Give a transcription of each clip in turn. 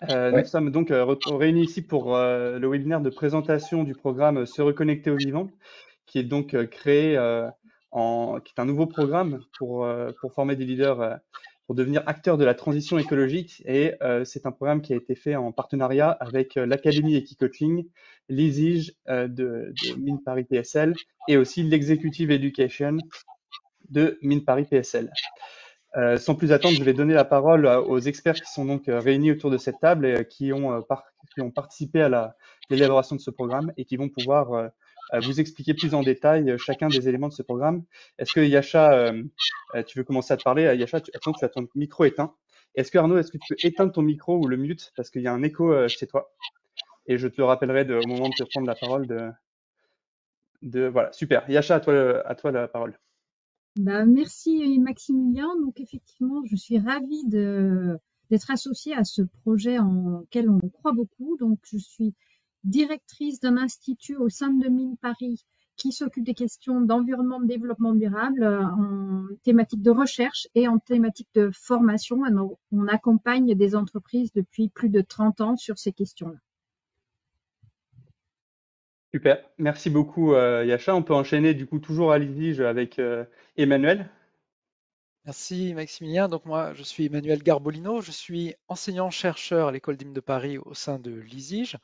Nous Ouais. sommes donc réunis ici pour le webinaire de présentation du programme Se reconnecter au vivant, qui est donc créé qui est un nouveau programme pour former des leaders, pour devenir acteurs de la transition écologique. Et c'est un programme qui a été fait en partenariat avec l'Académie Equicoaching, l'ISIGE de Mines Paris PSL et aussi l'Executive Education de Mines Paris PSL. Sans plus attendre, je vais donner la parole aux experts qui sont donc réunis autour de cette table et qui ont participé à l'élaboration de ce programme et qui vont pouvoir vous expliquer plus en détail chacun des éléments de ce programme. Est-ce que Yasha, tu veux commencer à te parler? Yasha, attends, tu as ton micro éteint. Est-ce que Arnaud, est-ce que tu peux éteindre ton micro ou le mute parce qu'il y a un écho chez toi? Et je te le rappellerai au moment de te prendre la parole voilà, super. Yasha, à toi la parole. Merci Maximilien. Donc effectivement, je suis ravie d'être associée à ce projet en lequel on croit beaucoup. Donc je suis directrice d'un institut au sein de Mines Paris qui s'occupe des questions d'environnement, de développement durable en thématique de recherche et en thématique de formation. Alors, on accompagne des entreprises depuis plus de 30 ans sur ces questions-là. Super, merci beaucoup Yasha. On peut enchaîner du coup toujours à Lidige avec Emmanuel. Merci Maximilien. Donc moi, je suis Emmanuel Garbolino, je suis enseignant-chercheur à l'École d'Hymne de Paris au sein de l'ISIGE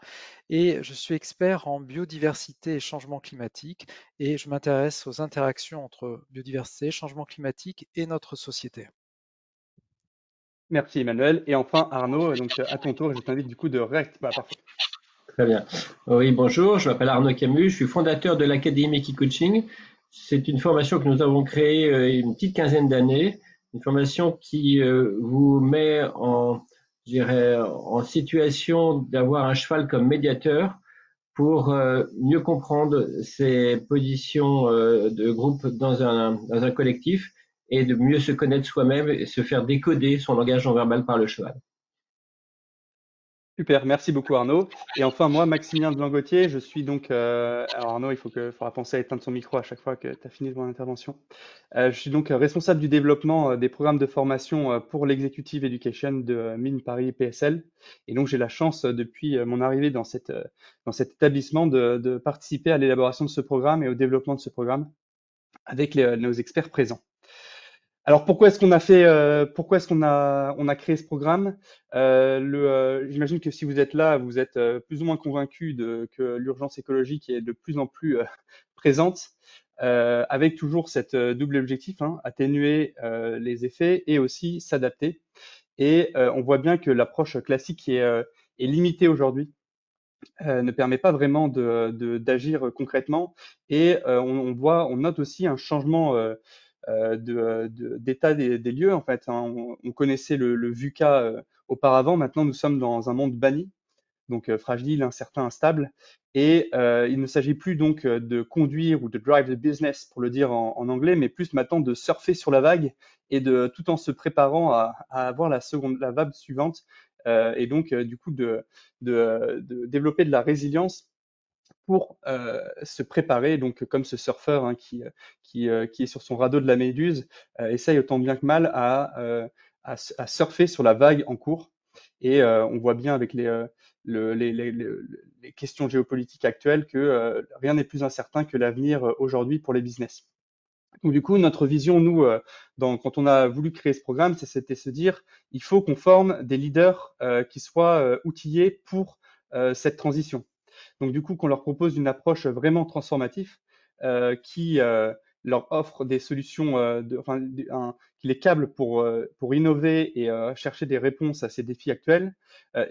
et je suis expert en biodiversité et changement climatique et je m'intéresse aux interactions entre biodiversité, changement climatique et notre société. Merci Emmanuel. Et enfin Arnaud, donc à ton tour, je t'invite du coup de reste. Bah, parfait. Très bien. Oui, bonjour, je m'appelle Arnaud Camus, je suis fondateur de l'Académie Equicoaching. C'est une formation que nous avons créée une petite quinzaine d'années, une formation qui vous met je dirais, en situation d'avoir un cheval comme médiateur pour mieux comprendre ses positions de groupe dans un collectif et de mieux se connaître soi-même et se faire décoder son langage non verbal par le cheval. Super, merci beaucoup Arnaud. Et enfin moi, Maximilien de Langotier, je suis donc. Alors Arnaud, faudra penser à éteindre son micro à chaque fois que tu as fini ton intervention. Je suis donc responsable du développement des programmes de formation pour l'Executive Education de Mines Paris PSL. Et donc j'ai la chance depuis mon arrivée dans cet établissement de participer à l'élaboration de ce programme et au développement de ce programme avec nos experts présents. Alors pourquoi est-ce on a créé ce programme? J'imagine que si vous êtes là, vous êtes plus ou moins convaincu que l'urgence écologique est de plus en plus présente, avec toujours cette double objectif, hein, atténuer les effets et aussi s'adapter. Et on voit bien que l'approche classique est limitée aujourd'hui, ne permet pas vraiment d'agir concrètement. Et on note aussi un changement d'état des lieux en fait, hein. On connaissait le VUCA auparavant, maintenant nous sommes dans un monde banni, donc fragile, incertain, instable. Et il ne s'agit plus donc de conduire ou de drive the business pour le dire en anglais, mais plus maintenant de surfer sur la vague et tout en se préparant à avoir la vague suivante, et donc du coup de développer de la résilience pour se préparer, donc comme ce surfeur, hein, qui est sur son radeau de la Méduse, essaye autant bien que mal à surfer sur la vague en cours. Et on voit bien avec les questions géopolitiques actuelles que rien n'est plus incertain que l'avenir aujourd'hui pour les business. Donc du coup, notre vision, nous, quand on a voulu créer ce programme, c'était se dire, il faut qu'on forme des leaders qui soient outillés pour cette transition. Donc du coup, qu'on leur propose une approche vraiment transformative qui leur offre des solutions, qui les câble pour innover et chercher des réponses à ces défis actuels.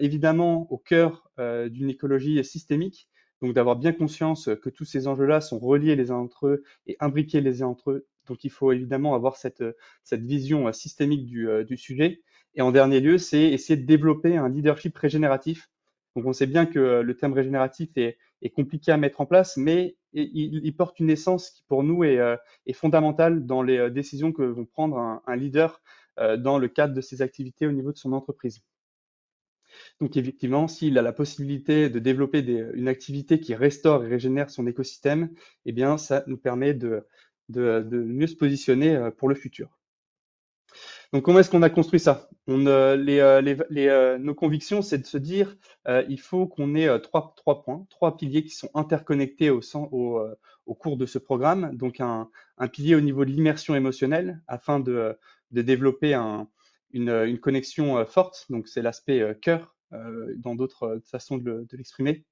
Évidemment, au cœur d'une écologie systémique, donc d'avoir bien conscience que tous ces enjeux-là sont reliés les uns entre eux et imbriqués les uns entre eux. Donc il faut évidemment avoir cette vision systémique du sujet. Et en dernier lieu, c'est essayer de développer un leadership régénératif. Donc on sait bien que le terme régénératif est compliqué à mettre en place, mais il porte une essence qui pour nous est fondamentale dans les décisions que vont prendre un leader dans le cadre de ses activités au niveau de son entreprise. Donc effectivement, s'il a la possibilité de développer une activité qui restaure et régénère son écosystème, eh bien ça nous permet de mieux se positionner pour le futur. Donc, comment est-ce qu'on a construit ça? Nos convictions, c'est de se dire, il faut qu'on ait trois points, trois piliers qui sont interconnectés au cours de ce programme. Donc, un pilier au niveau de l'immersion émotionnelle afin de développer une connexion forte. Donc, c'est l'aspect cœur dans d'autres façons de l'exprimer.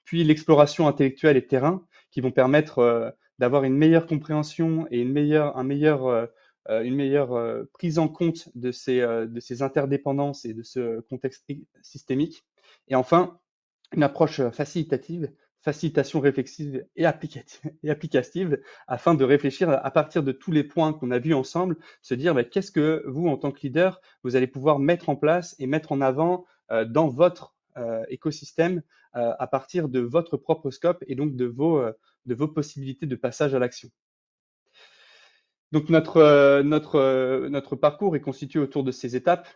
Puis, l'exploration intellectuelle et terrain qui vont permettre d'avoir une meilleure compréhension et une meilleure prise en compte de ces interdépendances et de ce contexte systémique. Et enfin, une approche facilitative, facilitation réflexive et applicative, afin de réfléchir à partir de tous les points qu'on a vus ensemble, se dire qu'est-ce que vous, en tant que leader, vous allez pouvoir mettre en place et mettre en avant dans votre écosystème à partir de votre propre scope et donc de vos possibilités de passage à l'action. Donc notre parcours est constitué autour de ces étapes.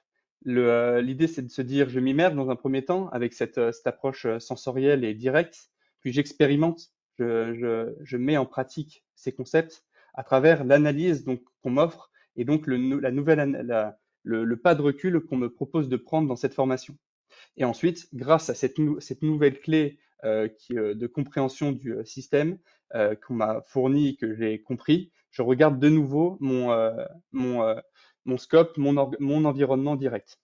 L'idée, c'est de se dire, je m'immerge dans un premier temps avec cette approche sensorielle et directe, puis j'expérimente, je mets en pratique ces concepts à travers l'analyse donc qu'on m'offre et donc le pas de recul qu'on me propose de prendre dans cette formation. Et ensuite, grâce à cette nouvelle clé de compréhension du système qu'on m'a fourni, que j'ai compris, je regarde de nouveau mon scope, mon environnement direct.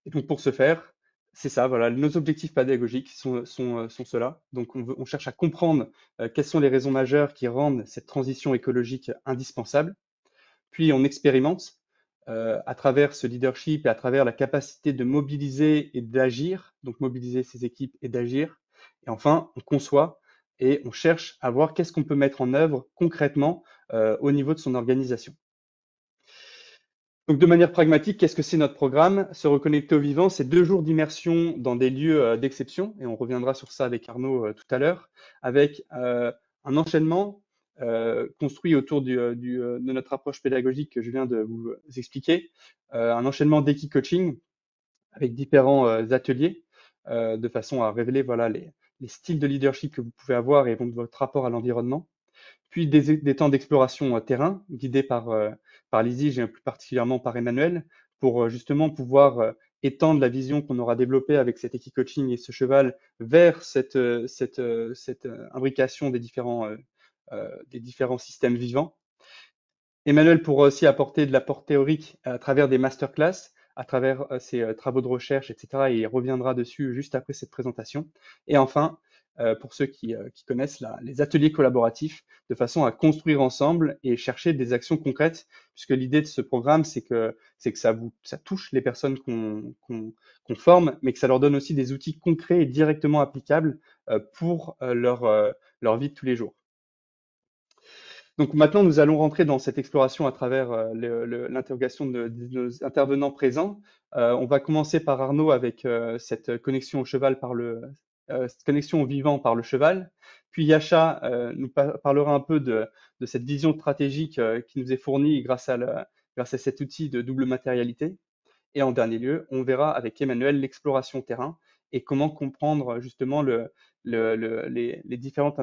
Et donc pour ce faire, c'est ça, voilà, nos objectifs pédagogiques sont ceux-là. Donc on cherche à comprendre quelles sont les raisons majeures qui rendent cette transition écologique indispensable. Puis on expérimente à travers ce leadership et à travers la capacité de mobiliser et d'agir, donc mobiliser ses équipes et d'agir. Et enfin, on conçoit et on cherche à voir qu'est-ce qu'on peut mettre en œuvre concrètement au niveau de son organisation. Donc de manière pragmatique, qu'est-ce que c'est notre programme? Se reconnecter au vivant, c'est 2 jours d'immersion dans des lieux d'exception, et on reviendra sur ça avec Arnaud tout à l'heure, avec un enchaînement construit autour de notre approche pédagogique que je viens de vous expliquer, un enchaînement d'équi-coaching avec différents ateliers de façon à révéler voilà, les styles de leadership que vous pouvez avoir et donc votre rapport à l'environnement. Puis des temps d'exploration terrain guidés par l'ISIG et plus particulièrement par Emmanuel pour justement pouvoir étendre la vision qu'on aura développée avec cet équi-coaching et ce cheval vers cette imbrication des différents systèmes vivants. Emmanuel pourra aussi apporter de l'apport théorique à travers des masterclass, à travers ses travaux de recherche, etc. Et il reviendra dessus juste après cette présentation. Et enfin, pour ceux qui connaissent les ateliers collaboratifs, de façon à construire ensemble et chercher des actions concrètes, puisque l'idée de ce programme, c'est que ça touche les personnes qu'on forme, mais que ça leur donne aussi des outils concrets et directement applicables pour leur vie de tous les jours. Donc maintenant, nous allons rentrer dans cette exploration à travers l'interrogation de nos intervenants présents. On va commencer par Arnaud avec cette connexion au cheval cette connexion au vivant par le cheval. Puis Yasha nous parlera un peu de cette vision stratégique qui nous est fournie grâce à cet outil de double matérialité. Et en dernier lieu, on verra avec Emmanuel l'exploration terrain et comment comprendre justement les différents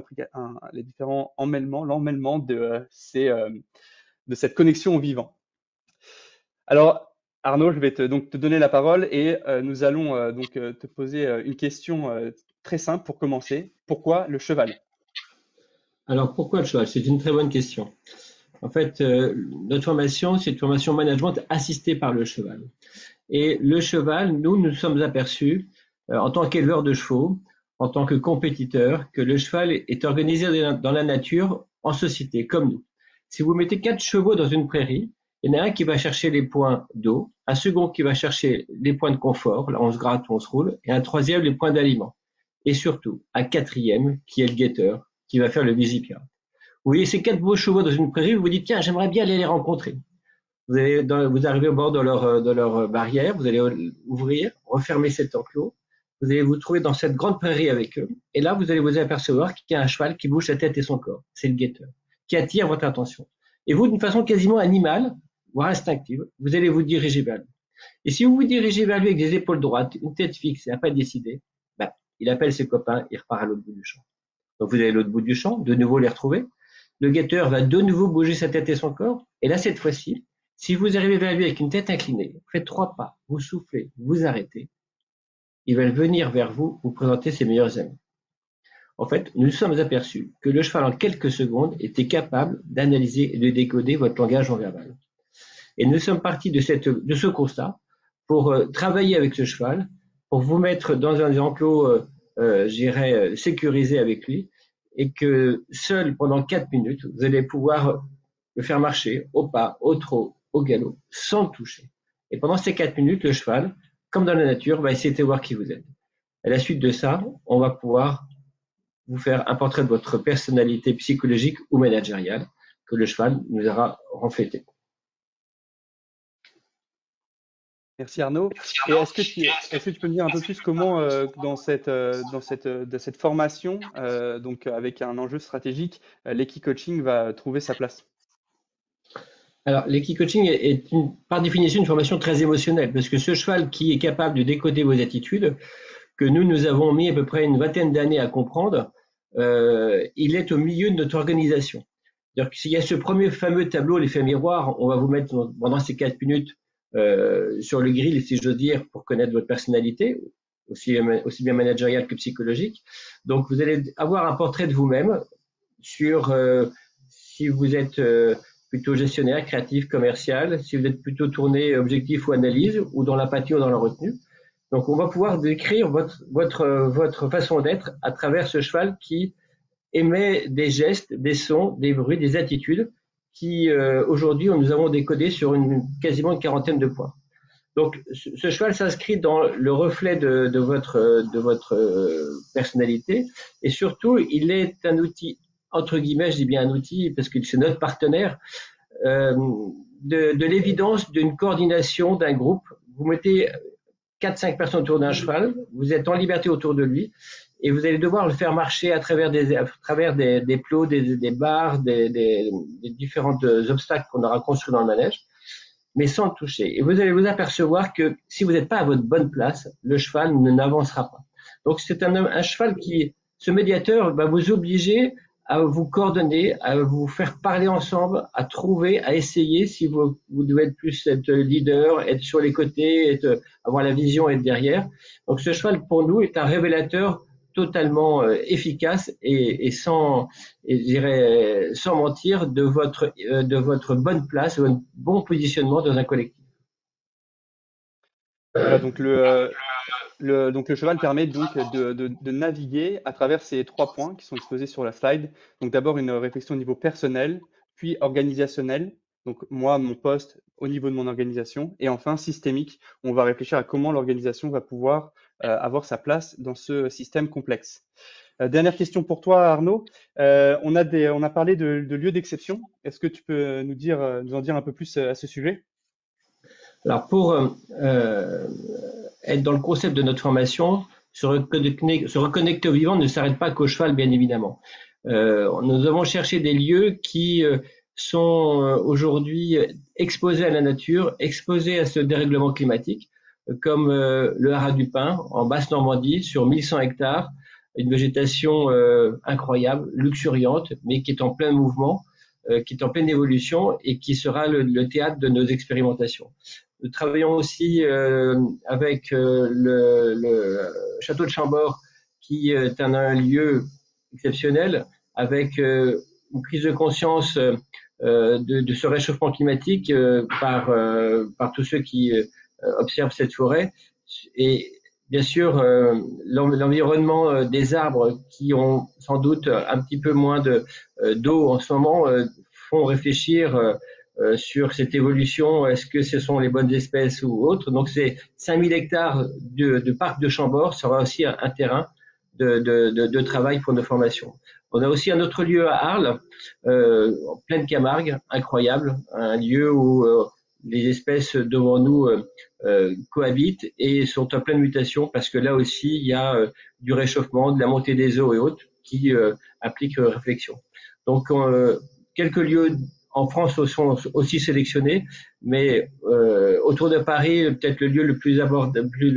l'emmêlement de cette connexion au vivant. Alors, Arnaud, je vais te donner la parole et nous allons te poser une question très simple pour commencer. Pourquoi le cheval? Alors, pourquoi le cheval? C'est une très bonne question. En fait, notre formation, c'est une formation management assistée par le cheval. Et le cheval, nous sommes aperçus, en tant qu'éleveur de chevaux, en tant que compétiteur, que le cheval est organisé dans la nature en société, comme nous. Si vous mettez 4 chevaux dans une prairie, il y en a un qui va chercher les points d'eau, un second qui va chercher les points de confort, là on se gratte, on se roule, et un troisième les points d'aliments. Et surtout, un quatrième qui est le guetteur, qui va faire le visipirate. Vous voyez ces 4 beaux chevaux dans une prairie, vous vous dites, tiens, j'aimerais bien aller les rencontrer. Vous arrivez au bord de leur barrière, vous allez ouvrir, refermer cet enclos, vous allez vous trouver dans cette grande prairie avec eux, et là, vous allez vous apercevoir qu'il y a un cheval qui bouge sa tête et son corps, c'est le guetteur, qui attire votre attention. Et vous, d'une façon quasiment animale, voire instinctive, vous allez vous diriger vers lui. Et si vous vous dirigez vers lui avec des épaules droites, une tête fixe et un pas décidé, il appelle ses copains, il repart à l'autre bout du champ. Donc vous allez à l'autre bout du champ, de nouveau les retrouver. Le guetteur va de nouveau bouger sa tête et son corps, et là, cette fois-ci, Si vous arrivez vers lui avec une tête inclinée, faites 3 pas, vous soufflez, vous arrêtez, il va venir vers vous, vous présenter ses meilleurs amis. En fait, nous nous sommes aperçus que le cheval, en quelques secondes, était capable d'analyser et de décoder votre langage non verbal. Et nous sommes partis de ce constat pour travailler avec ce cheval, pour vous mettre dans un enclos, sécurisé avec lui, et que seul, pendant 4 minutes, vous allez pouvoir le faire marcher au pas, au trot, au galop, sans le toucher. Et pendant ces 4 minutes, le cheval, comme dans la nature, va essayer de voir qui vous êtes. À la suite de ça, on va pouvoir vous faire un portrait de votre personnalité psychologique ou managériale que le cheval nous aura reflété. Merci Arnaud. Et est-ce que tu peux me dire un peu plus comment, dans cette formation, donc avec un enjeu stratégique, l'Equi-Coaching va trouver sa place? Alors, l'Equi-Coaching est par définition une formation très émotionnelle, parce que ce cheval qui est capable de décoder vos attitudes, que nous avons mis à peu près une vingtaine d'années à comprendre, il est au milieu de notre organisation. C'est-à-dire que s'il y a ce premier fameux tableau, l'effet miroir, on va vous mettre pendant ces 4 minutes sur le grill, si j'ose dire, pour connaître votre personnalité, aussi bien managériale que psychologique. Donc, vous allez avoir un portrait de vous-même sur si vous êtes plutôt gestionnaire, créatif, commercial, si vous êtes plutôt tourné objectif ou analyse, ou dans l'apathie ou dans la retenue. Donc, on va pouvoir décrire votre façon d'être à travers ce cheval qui émet des gestes, des sons, des bruits, des attitudes qui, aujourd'hui, nous avons décodé sur quasiment une quarantaine de points. Donc, ce cheval s'inscrit dans le reflet de votre personnalité, et surtout, il est un outil, entre guillemets, je dis bien un outil parce que c'est notre partenaire, de l'évidence d'une coordination d'un groupe. Vous mettez 4-5 personnes autour d'un cheval, vous êtes en liberté autour de lui, et vous allez devoir le faire marcher à travers des plots, des barres, des différents obstacles qu'on aura construits dans le manège, mais sans le toucher. Et vous allez vous apercevoir que si vous n'êtes pas à votre bonne place, le cheval n'avancera pas. Donc c'est un cheval ce médiateur va vous obliger à vous coordonner, à vous faire parler ensemble, à trouver, à essayer si vous devez être plus être leader, être sur les côtés, avoir la vision, être derrière. Donc ce cheval pour nous est un révélateur totalement efficace et sans mentir de votre bonne place, de votre bon positionnement dans un collectif. Voilà, donc le cheval permet donc de naviguer à travers ces 3 points qui sont exposés sur la slide. Donc d'abord une réflexion au niveau personnel, puis organisationnel. Donc moi, mon poste au niveau de mon organisation, et enfin systémique. On va réfléchir à comment l'organisation va pouvoir avoir sa place dans ce système complexe. Dernière question pour toi, Arnaud. On a parlé de lieux d'exception. Est-ce que tu peux nous en dire un peu plus à ce sujet? Alors, pour être dans le concept de notre formation, se reconnecter au vivant ne s'arrête pas qu'au cheval, bien évidemment. Nous avons cherché des lieux qui sont aujourd'hui exposés à la nature, exposés à ce dérèglement climatique, comme le Haras du Pin, en Basse-Normandie, sur 1100 hectares, une végétation incroyable, luxuriante, mais qui est en plein mouvement, qui est en pleine évolution et qui sera le théâtre de nos expérimentations. Nous travaillons aussi avec le château de Chambord, qui est un lieu exceptionnel, avec une prise de conscience de ce réchauffement climatique par tous ceux qui observent cette forêt. Et bien sûr, l'environnement des arbres qui ont sans doute un petit peu moins d'eau en ce moment font réfléchir sur cette évolution. Est-ce que ce sont les bonnes espèces ou autres? Donc, c'est 5000 hectares de parc de Chambord sera aussi un terrain de travail pour nos formations. On a aussi un autre lieu à Arles, en pleine Camargue, incroyable, un lieu où les espèces devant nous cohabitent et sont en pleine mutation parce que là aussi, il y a du réchauffement, de la montée des eaux et autres qui impliquent réflexion. Donc, quelques lieux en France sont aussi sélectionnés, mais autour de Paris, peut-être le lieu le plus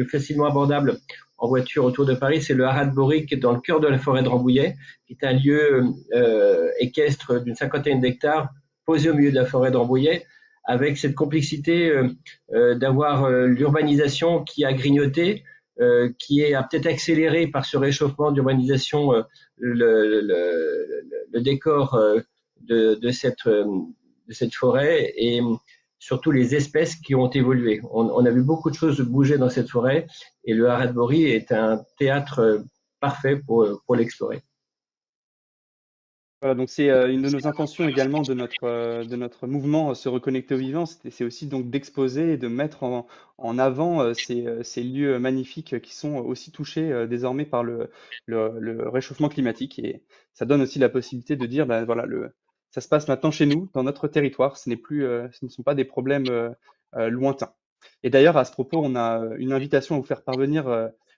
facilement abordable en voiture autour de Paris, c'est le Haras de Boric, dans le cœur de la forêt de Rambouillet, qui est un lieu équestre d'une 50aine d'hectares, posé au milieu de la forêt de Rambouillet, avec cette complexité d'avoir l'urbanisation qui a grignoté, qui a peut-être accéléré par ce réchauffement d'urbanisation le décor de cette forêt et surtout les espèces qui ont évolué. On a vu beaucoup de choses bouger dans cette forêt et le Haras de Bory est un théâtre parfait pour l'explorer. Voilà, donc c'est une de nos intentions également de notre mouvement Se reconnecter au vivant, c'est aussi donc d'exposer et de mettre en avant ces lieux magnifiques qui sont aussi touchés désormais par le réchauffement climatique. Et ça donne aussi la possibilité de dire, ben voilà, ça se passe maintenant chez nous, dans notre territoire, ce ne sont pas des problèmes lointains. Et d'ailleurs, à ce propos, on a une invitation à vous faire parvenir,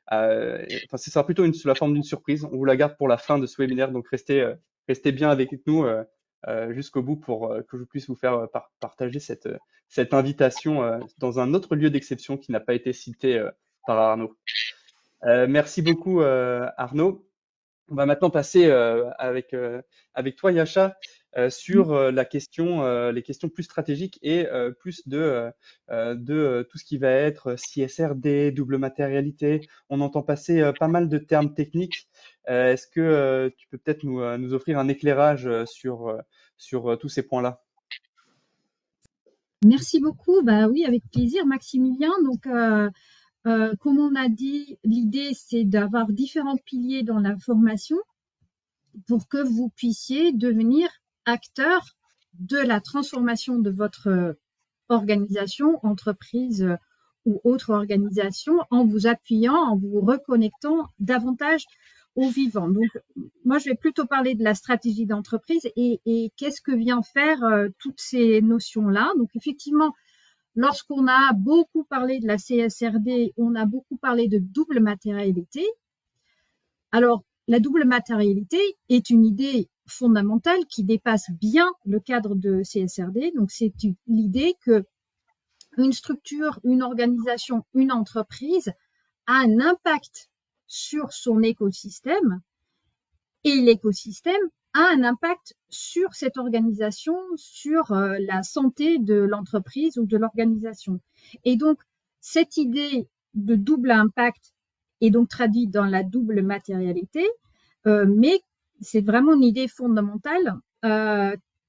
enfin, ce sera plutôt sous la forme d'une surprise. On vous la garde pour la fin de ce webinaire, donc restez bien avec nous jusqu'au bout pour que je puisse vous faire partager cette invitation dans un autre lieu d'exception qui n'a pas été cité par Arnaud. Merci beaucoup Arnaud. On va maintenant passer avec toi Yasha sur les questions plus stratégiques et plus de tout ce qui va être CSRD, double matérialité. On entend passer pas mal de termes techniques. Est-ce que tu peux peut-être nous offrir un éclairage sur tous ces points-là? Merci beaucoup. Bah oui, avec plaisir, Maximilien. Donc, comme on a dit, l'idée, c'est d'avoir différents piliers dans la formation pour que vous puissiez devenir acteur de la transformation de votre organisation, entreprise ou autre organisation en vous appuyant, en vous reconnectant davantage au vivant. Donc, moi, je vais plutôt parler de la stratégie d'entreprise et qu'est-ce que vient faire toutes ces notions-là. Donc, effectivement, lorsqu'on a beaucoup parlé de la CSRD, on a beaucoup parlé de double matérialité. Alors, la double matérialité est une idée fondamentale qui dépasse bien le cadre de CSRD. Donc, c'est l'idée que une structure, une organisation, une entreprise a un impact sur son écosystème et l'écosystème a un impact sur cette organisation, sur la santé de l'entreprise ou de l'organisation. Et donc, cette idée de double impact est donc traduite dans la double matérialité, mais c'est vraiment une idée fondamentale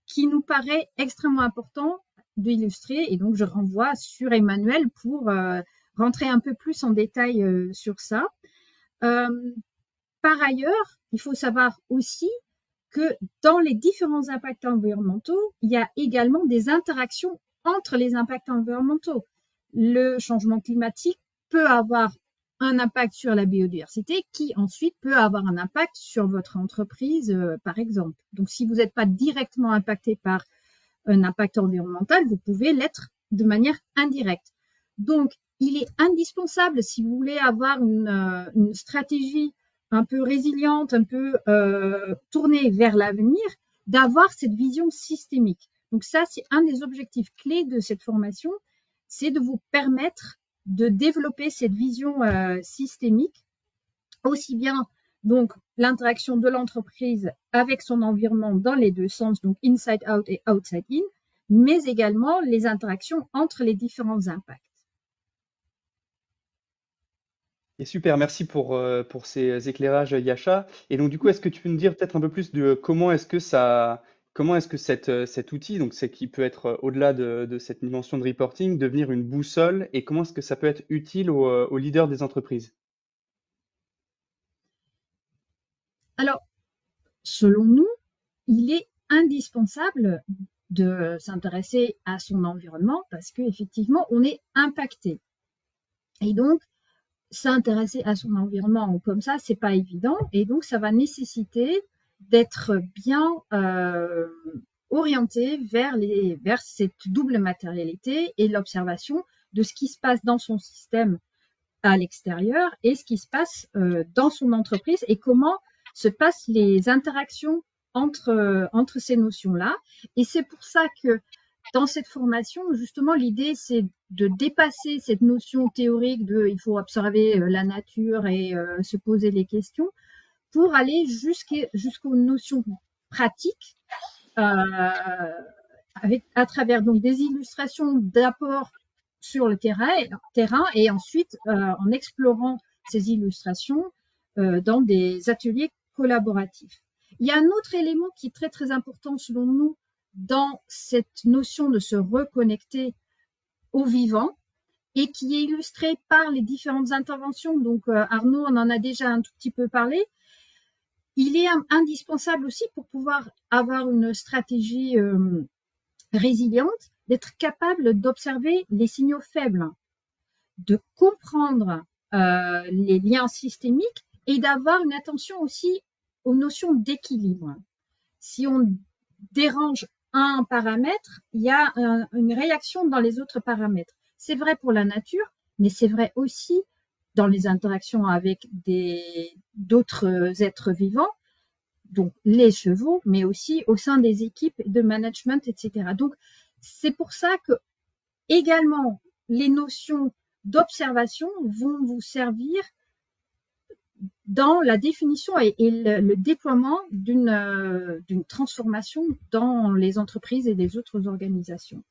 qui nous paraît extrêmement important d'illustrer. Et donc, je renvoie sur Emmanuel pour rentrer un peu plus en détail sur ça. Par ailleurs, il faut savoir aussi que dans les différents impacts environnementaux, il y a également des interactions entre les impacts environnementaux. Le changement climatique peut avoir un impact sur la biodiversité qui ensuite peut avoir un impact sur votre entreprise, par exemple. Donc, si vous n'êtes pas directement impacté par un impact environnemental, vous pouvez l'être de manière indirecte. Donc, il est indispensable, si vous voulez avoir une stratégie un peu résiliente, un peu tournée vers l'avenir, d'avoir cette vision systémique. Donc ça, c'est un des objectifs clés de cette formation, c'est de vous permettre de développer cette vision systémique, aussi bien donc l'interaction de l'entreprise avec son environnement dans les deux sens, donc inside out et outside in, mais également les interactions entre les différents impacts. Et super, merci pour ces éclairages, Yasha. Et donc, du coup, est-ce que tu peux nous dire peut-être un peu plus de comment est-ce que cet outil, donc c'est qui peut être au-delà de cette dimension de reporting, devenir une boussole et comment est-ce que ça peut être utile aux leaders des entreprises? Alors, selon nous, il est indispensable de s'intéresser à son environnement parce qu'effectivement, on est impacté. Et donc, s'intéresser à son environnement comme ça, c'est pas évident. Et donc, ça va nécessiter d'être bien orienté vers cette double matérialité et l'observation de ce qui se passe dans son système à l'extérieur et ce qui se passe dans son entreprise et comment se passent les interactions entre ces notions-là. Et c'est pour ça que dans cette formation, justement, l'idée, c'est de dépasser cette notion théorique de il faut observer la nature et se poser les questions pour aller jusqu'aux notions pratiques à travers donc des illustrations d'apports sur le terrain et ensuite en explorant ces illustrations dans des ateliers collaboratifs. Il y a un autre élément qui est très très important selon nous dans cette notion de se reconnecter au vivant et qui est illustré par les différentes interventions. Donc Arnaud, on en a déjà un tout petit peu parlé. Il est indispensable aussi pour pouvoir avoir une stratégie résiliente, d'être capable d'observer les signaux faibles, de comprendre les liens systémiques et d'avoir une attention aussi aux notions d'équilibre. Si on dérange un paramètre, il y a une réaction dans les autres paramètres. C'est vrai pour la nature, mais c'est vrai aussi dans les interactions avec d'autres êtres vivants, donc les chevaux, mais aussi au sein des équipes de management, etc. Donc, c'est pour ça que également les notions d'observation vont vous servir dans la définition et le déploiement d'une transformation dans les entreprises et les autres organisations.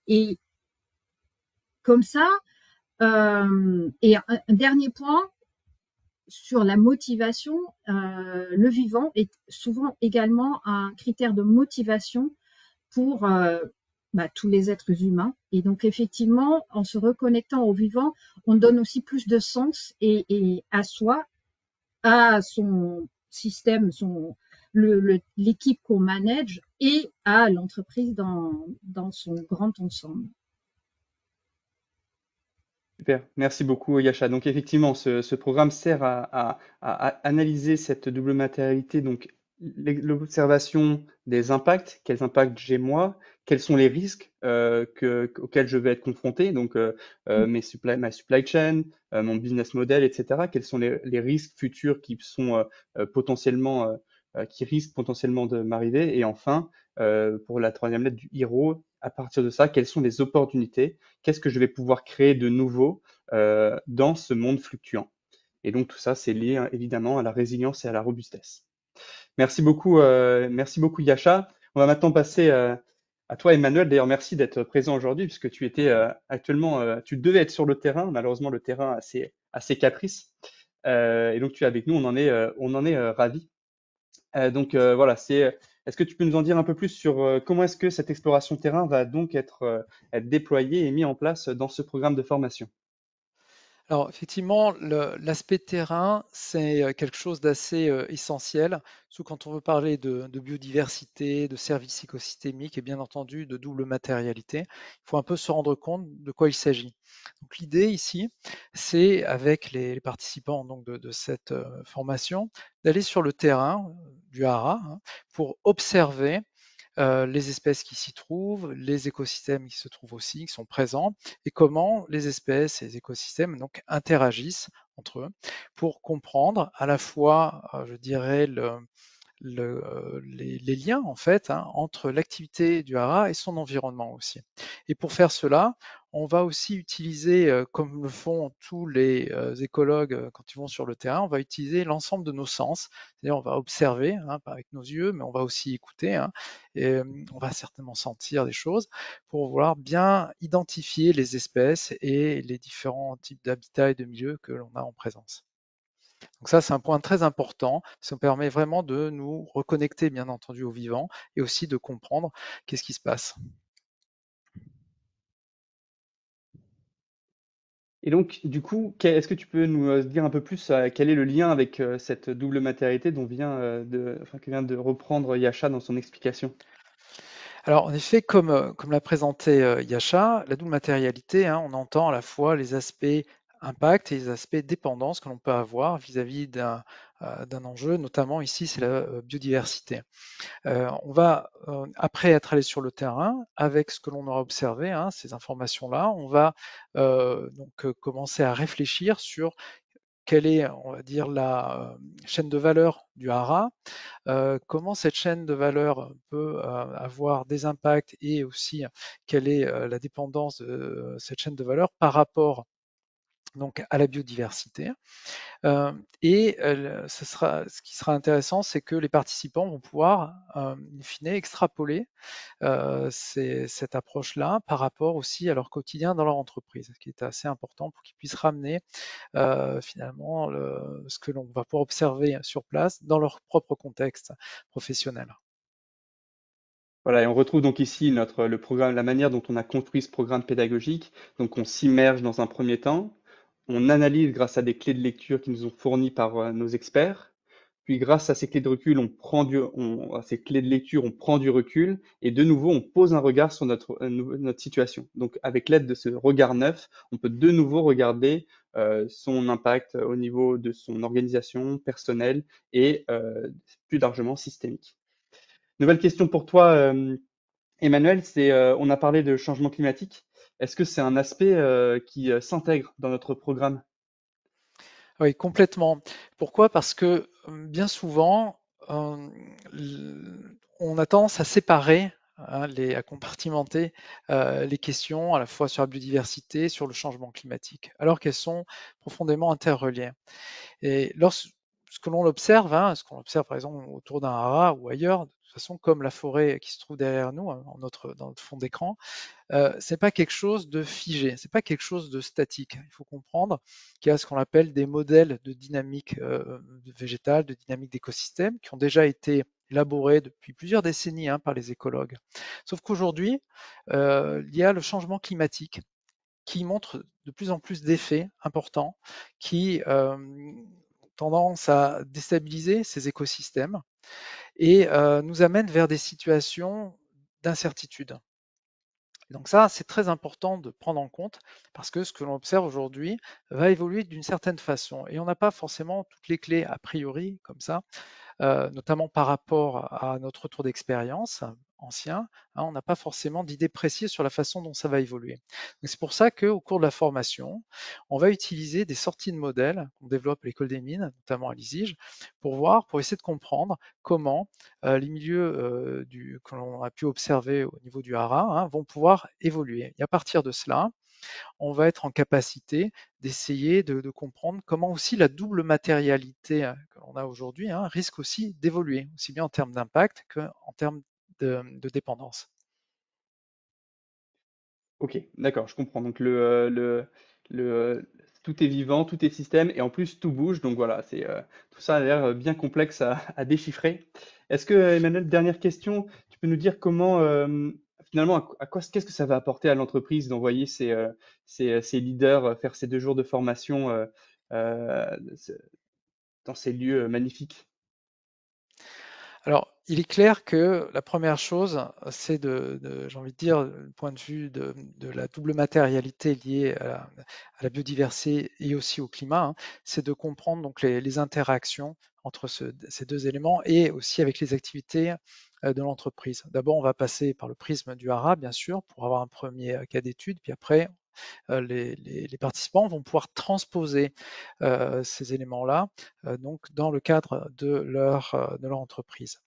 Et comme ça, et un dernier point sur la motivation, le vivant est souvent également un critère de motivation pour tous les êtres humains. Et donc, effectivement, en se reconnectant au vivant, on donne aussi plus de sens et à soi, à son système, l'équipe qu'on manage et à l'entreprise dans son grand ensemble. Super, merci beaucoup Yasha. Donc effectivement, ce programme sert à analyser cette double matérialité, donc l'observation des impacts, quels impacts j'ai moi, quels sont les risques auxquels je vais être confronté, donc ma supply chain, mon business model, etc. Quels sont les risques futurs qui sont potentiellement, qui risquent potentiellement de m'arriver. Et enfin, pour la troisième lettre du HERO, à partir de ça, quelles sont les opportunités? Qu'est-ce que je vais pouvoir créer de nouveau dans ce monde fluctuant? Et donc tout ça, c'est lié évidemment à la résilience et à la robustesse. Merci beaucoup Yasha. On va maintenant passer à toi Emmanuel. D'ailleurs, merci d'être présent aujourd'hui puisque tu étais actuellement, tu devais être sur le terrain. Malheureusement, le terrain a ses caprices. Et donc tu es avec nous. On en est ravis. Voilà, est-ce que tu peux nous en dire un peu plus sur comment est-ce que cette exploration terrain va donc être déployée et mise en place dans ce programme de formation? Alors effectivement, l'aspect terrain, c'est quelque chose d'assez essentiel, surtout quand on veut parler de biodiversité, de services écosystémiques et bien entendu de double matérialité. Il faut un peu se rendre compte de quoi il s'agit. Donc l'idée ici, c'est avec les participants donc, de cette formation, d'aller sur le terrain du Hara pour observer les espèces qui s'y trouvent, les écosystèmes qui se trouvent aussi, qui sont présents, et comment les espèces et les écosystèmes donc interagissent entre eux pour comprendre à la fois, je dirais, les liens en fait entre l'activité du hara et son environnement aussi. Et pour faire cela, on va aussi utiliser, comme le font tous les écologues quand ils vont sur le terrain, on va utiliser l'ensemble de nos sens. C'est-à-dire on va observer pas avec nos yeux, mais on va aussi écouter. Et on va certainement sentir des choses pour vouloir bien identifier les espèces et les différents types d'habitats et de milieux que l'on a en présence. Donc ça, c'est un point très important. Ça nous permet vraiment de nous reconnecter, bien entendu, au vivant et aussi de comprendre qu'est-ce qui se passe. Et donc, du coup, est-ce que tu peux nous dire un peu plus quel est le lien avec cette double matérialité que vient de reprendre Yasha dans son explication? Alors, en effet, comme l'a présenté Yasha, la double matérialité, on entend à la fois les aspects impact et les aspects dépendance que l'on peut avoir vis-à-vis d'un enjeu, notamment ici, c'est la biodiversité. On va, après être allé sur le terrain, avec ce que l'on aura observé, ces informations-là, on va donc commencer à réfléchir sur quelle est, on va dire, la chaîne de valeur du hara, comment cette chaîne de valeur peut avoir des impacts et aussi quelle est la dépendance de cette chaîne de valeur par rapport donc à la biodiversité. Ce qui sera intéressant, c'est que les participants vont pouvoir, in fine, extrapoler cette approche-là par rapport aussi à leur quotidien dans leur entreprise, ce qui est assez important pour qu'ils puissent ramener finalement ce que l'on va pouvoir observer sur place dans leur propre contexte professionnel. Voilà, et on retrouve donc ici le programme, la manière dont on a construit ce programme pédagogique. Donc, on s'immerge dans un premier temps, on analyse grâce à des clés de lecture qui nous sont fournies par nos experts. Puis, grâce à ces clés de recul, à ces clés de lecture, on prend du recul et de nouveau, on pose un regard sur notre situation. Donc, avec l'aide de ce regard neuf, on peut de nouveau regarder son impact au niveau de son organisation personnelle et plus largement systémique. Nouvelle question pour toi, Emmanuel, on a parlé de changement climatique. Est-ce que c'est un aspect qui s'intègre dans notre programme? Oui, complètement. Pourquoi? Parce que bien souvent, on a tendance à séparer, hein, à compartimenter les questions à la fois sur la biodiversité, sur le changement climatique, alors qu'elles sont profondément interreliées. Et ce que l'on observe, hein, ce qu'on observe par exemple autour d'un haras ou ailleurs, de toute façon, comme la forêt qui se trouve derrière nous, hein, dans notre fond d'écran, c'est pas quelque chose de figé, c'est pas quelque chose de statique. Il faut comprendre qu'il y a ce qu'on appelle des modèles de dynamique végétale, de dynamique d'écosystème, qui ont déjà été élaborés depuis plusieurs décennies, hein, par les écologues. Sauf qu'aujourd'hui, il y a le changement climatique qui montre de plus en plus d'effets importants qui ont tendance à déstabiliser ces écosystèmes et nous amènent vers des situations d'incertitude. Donc ça, c'est très important de prendre en compte parce que ce que l'on observe aujourd'hui va évoluer d'une certaine façon et on n'a pas forcément toutes les clés a priori comme ça, notamment par rapport à notre retour d'expérience ancien, hein, on n'a pas forcément d'idée précise sur la façon dont ça va évoluer. C'est pour ça qu'au cours de la formation, on va utiliser des sorties de modèles qu'on développe à l'école des mines, notamment à l'ISIGE, pour essayer de comprendre comment les milieux que l'on a pu observer au niveau du hara, hein, vont pouvoir évoluer. Et à partir de cela, on va être en capacité d'essayer de comprendre comment aussi la double matérialité que l'on a aujourd'hui, hein, risque aussi d'évoluer, aussi bien en termes d'impact qu'en termes de dépendance. Ok, d'accord, je comprends. Donc tout est vivant, tout est système et en plus tout bouge. Donc voilà, tout ça a l'air bien complexe à déchiffrer. Est-ce que Emmanuel, dernière question, tu peux nous dire comment finalement qu'est-ce que ça va apporter à l'entreprise d'envoyer ces leaders faire ces 2 jours de formation euh, dans ces lieux magnifiques? Alors, il est clair que la première chose, c'est j'ai envie de dire, du point de vue de la double matérialité liée à la biodiversité et aussi au climat, hein, c'est de comprendre donc les interactions entre ces deux éléments et aussi avec les activités de l'entreprise. D'abord, on va passer par le prisme du hara, bien sûr, pour avoir un premier cas d'étude, puis après, les participants vont pouvoir transposer ces éléments-là donc dans le cadre de leur entreprise.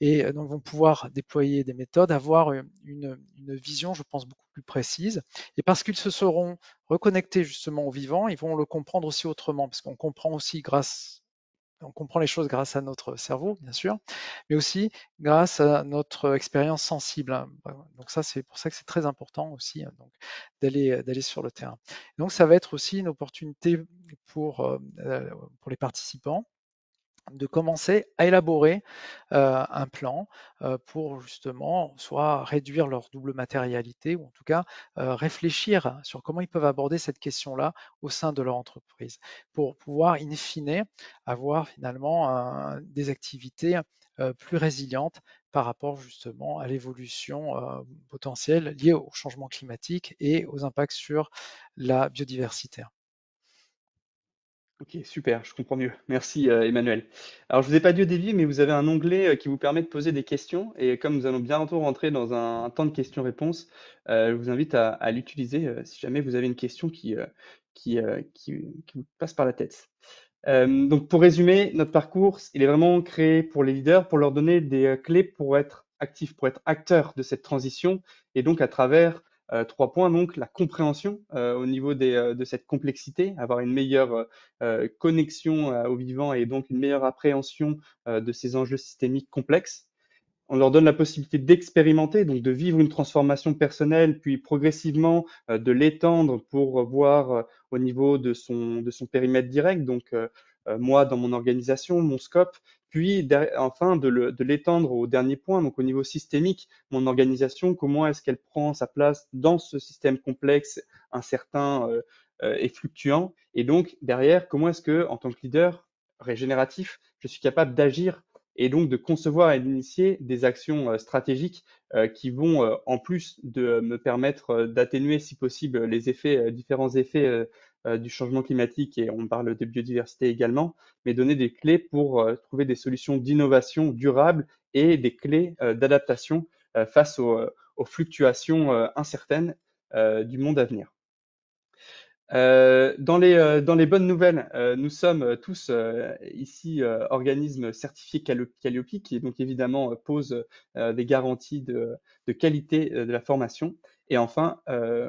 Et donc vont pouvoir déployer des méthodes, avoir une vision, je pense, beaucoup plus précise. Et parce qu'ils se seront reconnectés justement au vivant, ils vont le comprendre aussi autrement, parce qu'on comprend aussi on comprend les choses grâce à notre cerveau, bien sûr, mais aussi grâce à notre expérience sensible, hein. Donc ça, c'est pour ça que c'est très important aussi, hein, donc d'aller sur le terrain. Donc ça va être aussi une opportunité pour les participants de commencer à élaborer un plan pour justement soit réduire leur double matérialité ou en tout cas réfléchir sur comment ils peuvent aborder cette question-là au sein de leur entreprise pour pouvoir in fine avoir finalement des activités plus résilientes par rapport justement à l'évolution potentielle liée au changement climatique et aux impacts sur la biodiversité. Ok, super, je comprends mieux. Merci Emmanuel. Alors je vous ai pas dit au début, mais vous avez un onglet qui vous permet de poser des questions. Et comme nous allons bientôt rentrer dans un temps de questions-réponses, je vous invite à l'utiliser si jamais vous avez une question qui vous passe par la tête. Donc pour résumer, notre parcours, il est vraiment créé pour les leaders, pour leur donner des clés pour être actifs, pour être acteurs de cette transition, et donc à travers 3 points, donc la compréhension au niveau de cette complexité, avoir une meilleure connexion au vivant et donc une meilleure appréhension de ces enjeux systémiques complexes. On leur donne la possibilité d'expérimenter, donc de vivre une transformation personnelle, puis progressivement de l'étendre pour voir au niveau de son périmètre direct, donc moi dans mon organisation, mon scope, puis enfin de l'étendre au dernier point, donc au niveau systémique, mon organisation, comment est-ce qu'elle prend sa place dans ce système complexe, incertain et fluctuant, et donc derrière, comment est-ce que en tant que leader régénératif, je suis capable d'agir et donc de concevoir et d'initier des actions stratégiques qui vont, en plus de me permettre d'atténuer, si possible, les effets, différents effets du changement climatique, et on parle de biodiversité également, mais donner des clés pour trouver des solutions d'innovation durable et des clés d'adaptation face aux fluctuations incertaines du monde à venir. Dans les bonnes nouvelles, nous sommes tous ici organismes certifiés Calliope, qui donc évidemment pose des garanties de qualité de la formation. Et enfin,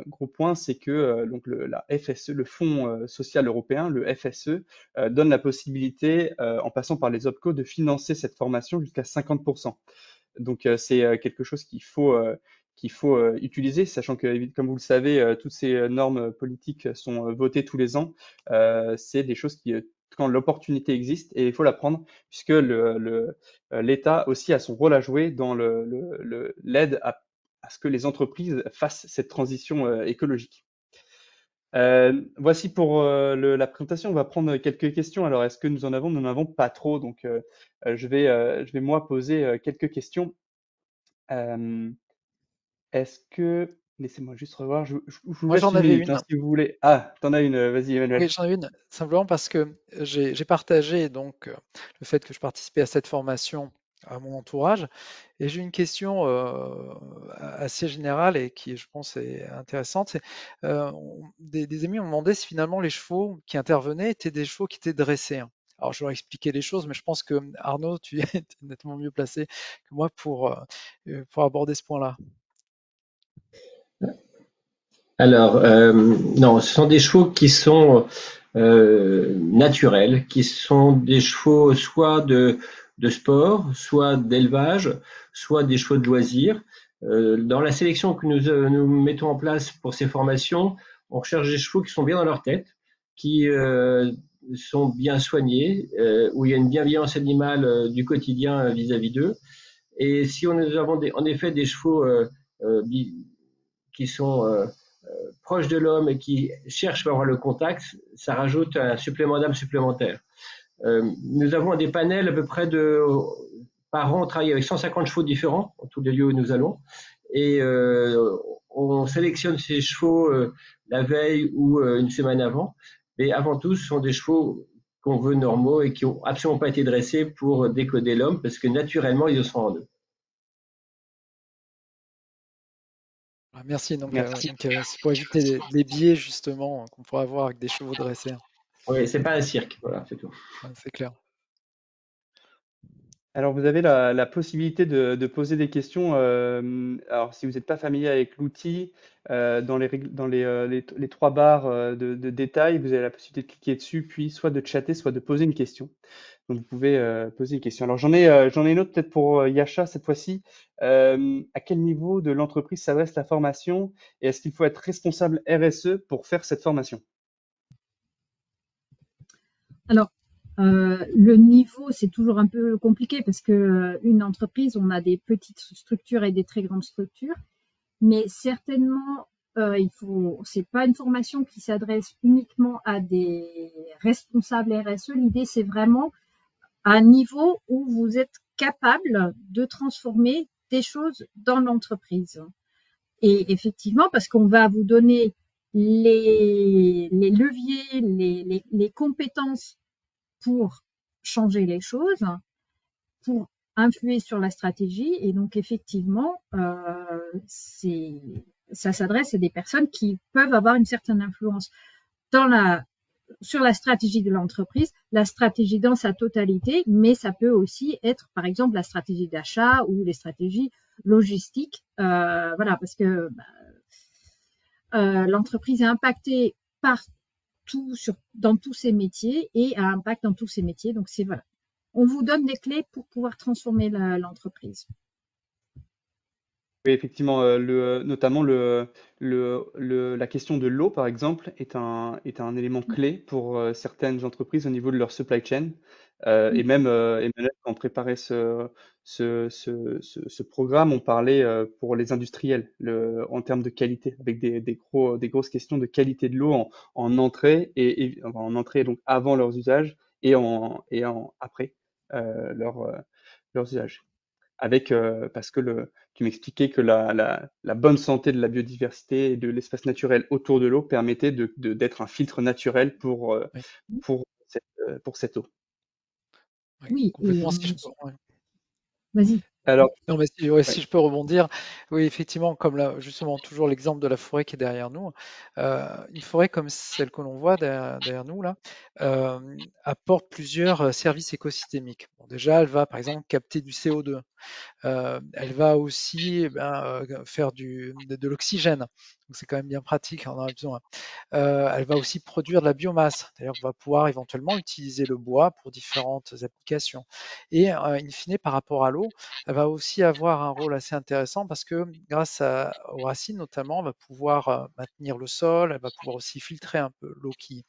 gros point, c'est que donc la FSE, le Fonds social européen, le FSE, donne la possibilité, en passant par les OPCO, de financer cette formation jusqu'à 50%. Donc c'est quelque chose qu'il faut utiliser, sachant que, comme vous le savez, toutes ces normes politiques sont votées tous les ans. C'est des choses qui, quand l'opportunité existe, et il faut la prendre, puisque l'État aussi a son rôle à jouer dans l'aide à ce que les entreprises fassent cette transition écologique. Voici pour la présentation. On va prendre quelques questions. Alors, est-ce que nous en avons? Nous n'en avons pas trop, donc je vais moi poser quelques questions. Est-ce que... Laissez-moi juste revoir. Je vous Moi, laisse j'en une avais minute une. si vous voulez. Ah, t'en as une. Vas-y, Emmanuel. Oui, j'en ai une, simplement parce que j'ai partagé donc le fait que je participais à cette formation à mon entourage, et j'ai une question assez générale et qui, je pense, est intéressante. Des amis m'ont demandé si finalement les chevaux qui intervenaient étaient des chevaux qui étaient dressés, hein. Alors, je leur ai expliqué les choses, mais je pense que Arnaud, tu es nettement mieux placé que moi pour aborder ce point-là. Alors, non, ce sont des chevaux qui sont naturels, qui sont des chevaux soit de sport, soit d'élevage, soit des chevaux de loisirs. Dans la sélection que nous mettons en place pour ces formations, on recherche des chevaux qui sont bien dans leur tête, qui sont bien soignés, où il y a une bienveillance animale du quotidien vis-à-vis d'eux. Et si nous avons en effet des chevaux qui sont proches de l'homme et qui cherchent à avoir le contact, ça rajoute un supplément d'âme supplémentaire. Nous avons des panels à peu près par an, on travaille avec 150 chevaux différents dans tous les lieux où nous allons, et on sélectionne ces chevaux la veille ou une semaine avant, mais avant tout, ce sont des chevaux qu'on veut normaux et qui n'ont absolument pas été dressés pour décoder l'homme, parce que naturellement, ils sont en eux. Merci. Donc, Merci. c'est pour éviter les biais justement qu'on pourrait avoir avec des chevaux dressés. Oui, c'est pas un cirque, voilà, c'est tout. Ouais, c'est clair. Alors, vous avez la possibilité de poser des questions. Alors, si vous n'êtes pas familier avec l'outil, dans les 3 barres de détails, vous avez la possibilité de cliquer dessus, puis soit de chatter, soit de poser une question. Donc, vous pouvez poser une question. Alors, j'en ai une autre peut-être pour Yasha cette fois-ci. À quel niveau de l'entreprise s'adresse la formation, et est-ce qu'il faut être responsable RSE pour faire cette formation? Alors, le niveau, c'est toujours un peu compliqué parce que une entreprise, on a des petites structures et des très grandes structures, mais certainement, c'est pas une formation qui s'adresse uniquement à des responsables RSE. L'idée, c'est vraiment à un niveau où vous êtes capable de transformer des choses dans l'entreprise. Et effectivement, parce qu'on va vous donner les leviers, les compétences pour changer les choses, pour influer sur la stratégie. Et donc, effectivement, ça s'adresse à des personnes qui peuvent avoir une certaine influence sur la stratégie de l'entreprise, la stratégie dans sa totalité, mais ça peut aussi être, par exemple, la stratégie d'achat ou les stratégies logistiques. Voilà, parce que l'entreprise est impactée dans tous ses métiers et a impact dans tous ses métiers. Donc, voilà. On vous donne des clés pour pouvoir transformer l'entreprise. Oui, effectivement, notamment la question de l'eau, par exemple, est un élément clé pour certaines entreprises au niveau de leur supply chain. Et même, Emmanuel, quand on préparait ce programme, on parlait pour les industriels en termes de qualité, avec des grosses questions de qualité de l'eau en entrée, enfin, en entrée, donc avant leurs usages, après leurs usages parce que tu m'expliquais que la bonne santé de la biodiversité et de l'espace naturel autour de l'eau permettait d'être un filtre naturel Oui, pour pour cette eau. Oui, et complètement. Si je peux, ouais. vas-y. Alors, Non, mais si ouais, je peux rebondir, oui, effectivement, comme là, justement, toujours l'exemple de la forêt qui est derrière nous, une forêt comme celle que l'on voit derrière nous, là, apporte plusieurs services écosystémiques. Bon, déjà, elle va, par exemple, capter du CO2. Elle va aussi faire de l'oxygène. Donc, c'est quand même bien pratique, on en a besoin. Elle va aussi produire de la biomasse. D'ailleurs, on va pouvoir éventuellement utiliser le bois pour différentes applications. Et in fine, par rapport à l'eau, elle va aussi avoir un rôle assez intéressant parce que grâce aux racines notamment, elle va pouvoir maintenir le sol, elle va pouvoir aussi filtrer un peu l'eau qui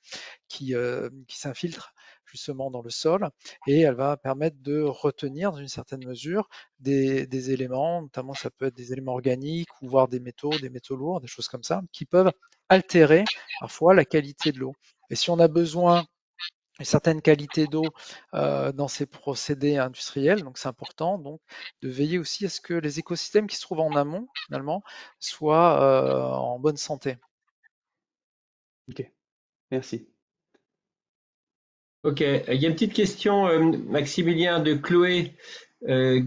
s'infiltre justement dans le sol et elle va permettre de retenir dans une certaine mesure des éléments, notamment ça peut être des éléments organiques ou voire des métaux lourds, des choses comme ça, qui peuvent altérer parfois la qualité de l'eau. Et si on a besoin d'une certaine qualité d'eau dans ces procédés industriels, donc c'est important donc de veiller aussi à ce que les écosystèmes qui se trouvent en amont finalement soient en bonne santé. ok, merci. Ok, il y a une petite question, Maximilien, de Chloé,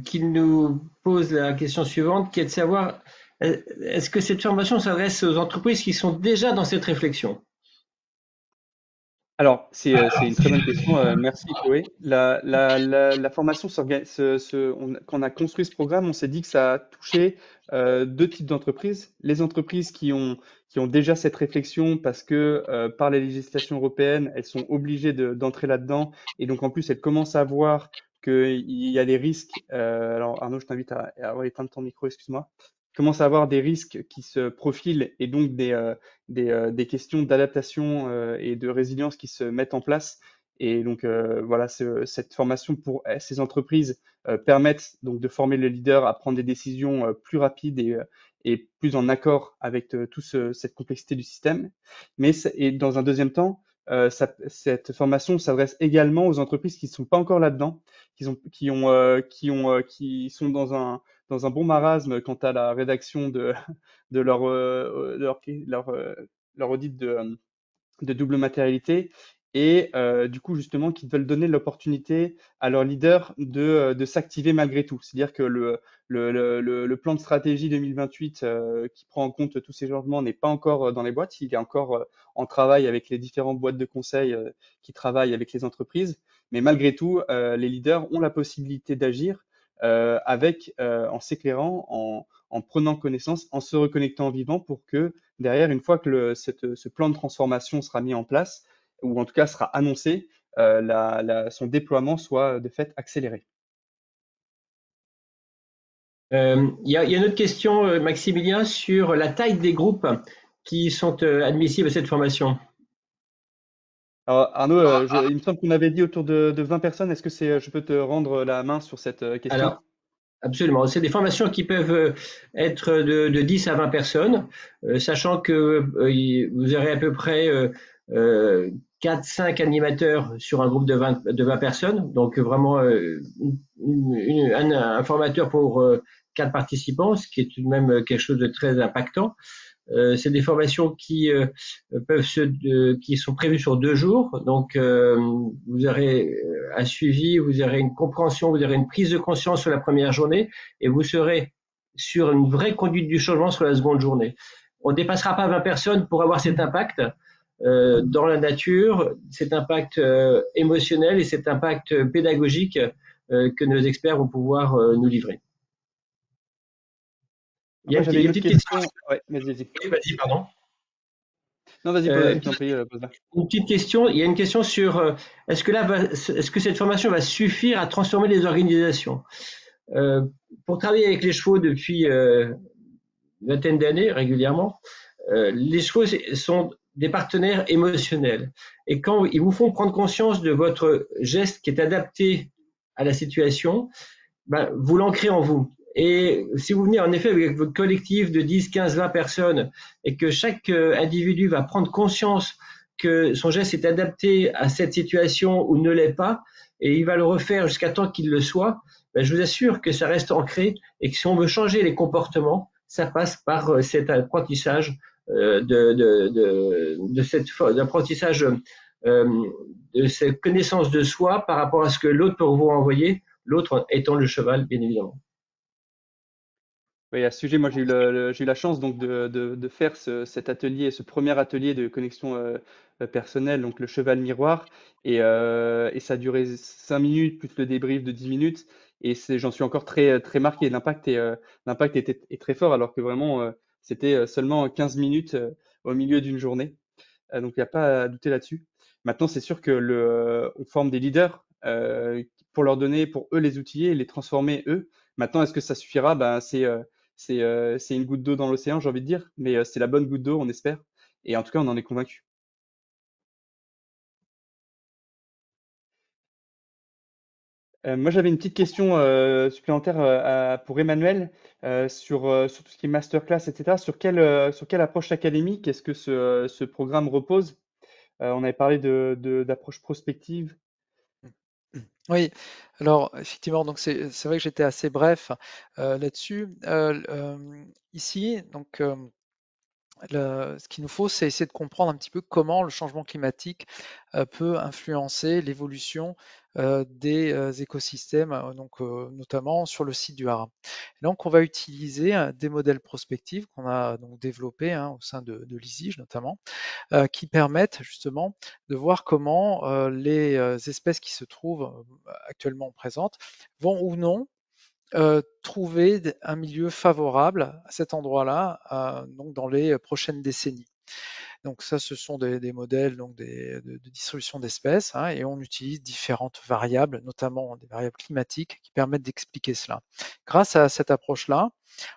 qui nous pose la question suivante, qui est de savoir, est-ce que cette formation s'adresse aux entreprises qui sont déjà dans cette réflexion? Alors, c'est une très bonne question. Merci, Chloé. La formation, quand on a construit ce programme, on s'est dit que ça touchait deux types d'entreprises. Les entreprises qui ont déjà cette réflexion parce que par les législations européennes, elles sont obligées d'entrer là-dedans. Et donc, en plus, elles commencent à voir qu'il y a des risques. Alors, Arnaud, je t'invite à éteindre ton micro, excuse-moi. Commence à avoir des risques qui se profilent et donc des questions d'adaptation et de résilience qui se mettent en place. Et donc voilà, cette formation pour ces entreprises permettent donc de former les leaders à prendre des décisions plus rapides et plus en accord avec cette complexité du système. Et dans un deuxième temps, cette formation s'adresse également aux entreprises qui ne sont pas encore là-dedans, qui sont dans un bon marasme quant à la rédaction de leur audit de double matérialité et du coup justement qui veulent donner l'opportunité à leurs leaders de s'activer malgré tout. C'est-à-dire que le plan de stratégie 2028 qui prend en compte tous ces changements n'est pas encore dans les boîtes, il est encore en travail avec les différentes boîtes de conseil qui travaillent avec les entreprises, mais malgré tout, les leaders ont la possibilité d'agir en s'éclairant, en prenant connaissance, en se reconnectant en vivant pour que derrière, une fois que ce plan de transformation sera mis en place, ou en tout cas sera annoncé, son déploiement soit de fait accéléré. Il y a une autre question, Maximilien, sur la taille des groupes qui sont admissibles à cette formation. Alors Arnaud, il me semble qu'on avait dit autour de 20 personnes. Est-ce que je peux te rendre la main sur cette question? Alors, absolument. C'est des formations qui peuvent être de 10 à 20 personnes, sachant que vous aurez à peu près 4-5 animateurs sur un groupe de 20 personnes. Donc vraiment un formateur pour 4 participants, ce qui est tout de même quelque chose de très impactant. C'est des formations qui qui sont prévues sur 2 jours. Donc, vous aurez un suivi, vous aurez une compréhension, vous aurez une prise de conscience sur la première journée, et vous serez sur une vraie conduite du changement sur la seconde journée. On ne dépassera pas 20 personnes pour avoir cet impact dans la nature, cet impact émotionnel et cet impact pédagogique que nos experts vont pouvoir nous livrer. Moi, j'avais une autre question. Ouais, vas-y. Oui, vas-y, pardon. Non, vas-y, je t'en prie, pose-la. Une petite question. Il y a une question sur est-ce que cette formation va suffire à transformer les organisations? Pour travailler avec les chevaux depuis une vingtaine d'années régulièrement, les chevaux sont des partenaires émotionnels. Et quand ils vous font prendre conscience de votre geste qui est adapté à la situation, ben, vous l'ancrez en vous. Et si vous venez en effet avec votre collectif de 10, 15, 20 personnes et que chaque individu va prendre conscience que son geste est adapté à cette situation ou ne l'est pas, et il va le refaire jusqu'à temps qu'il le soit, ben, je vous assure que ça reste ancré et que si on veut changer les comportements, ça passe par cet apprentissage d'apprentissage de cette connaissance de soi par rapport à ce que l'autre peut vous envoyer, l'autre étant le cheval, bien évidemment. Oui, à ce sujet, moi j'ai eu la chance donc de faire cet atelier, ce premier atelier de connexion personnelle, donc le cheval miroir, et ça a duré 5 minutes plus le débrief de 10 minutes, et j'en suis encore très marqué. L'impact est très fort, alors que vraiment c'était seulement 15 minutes au milieu d'une journée. Donc il n'y a pas à douter là-dessus. Maintenant, c'est sûr que on forme des leaders pour leur donner, pour eux les outiller et les transformer eux. Maintenant, est-ce que ça suffira? Ben, c'est une goutte d'eau dans l'océan, j'ai envie de dire, mais c'est la bonne goutte d'eau, on espère. Et en tout cas, on en est convaincu. Moi, j'avais une petite question supplémentaire pour Emmanuel sur tout ce qui est masterclass, etc. Sur quelle approche académique est-ce que ce programme repose? On avait parlé d'approche prospective. Oui, alors effectivement, donc c'est vrai que j'étais assez bref là-dessus. Ici, donc ce qu'il nous faut, c'est essayer de comprendre un petit peu comment le changement climatique peut influencer l'évolution des écosystèmes, donc notamment sur le site du Haras. Et donc, on va utiliser des modèles prospectifs qu'on a donc développés au sein de l'ISIGE notamment, qui permettent justement de voir comment les espèces qui se trouvent actuellement présentes vont ou non trouver un milieu favorable à cet endroit-là, donc dans les prochaines décennies. Donc ça, ce sont des modèles donc de distribution d'espèces, et on utilise différentes variables, notamment des variables climatiques, qui permettent d'expliquer cela. Grâce à cette approche-là,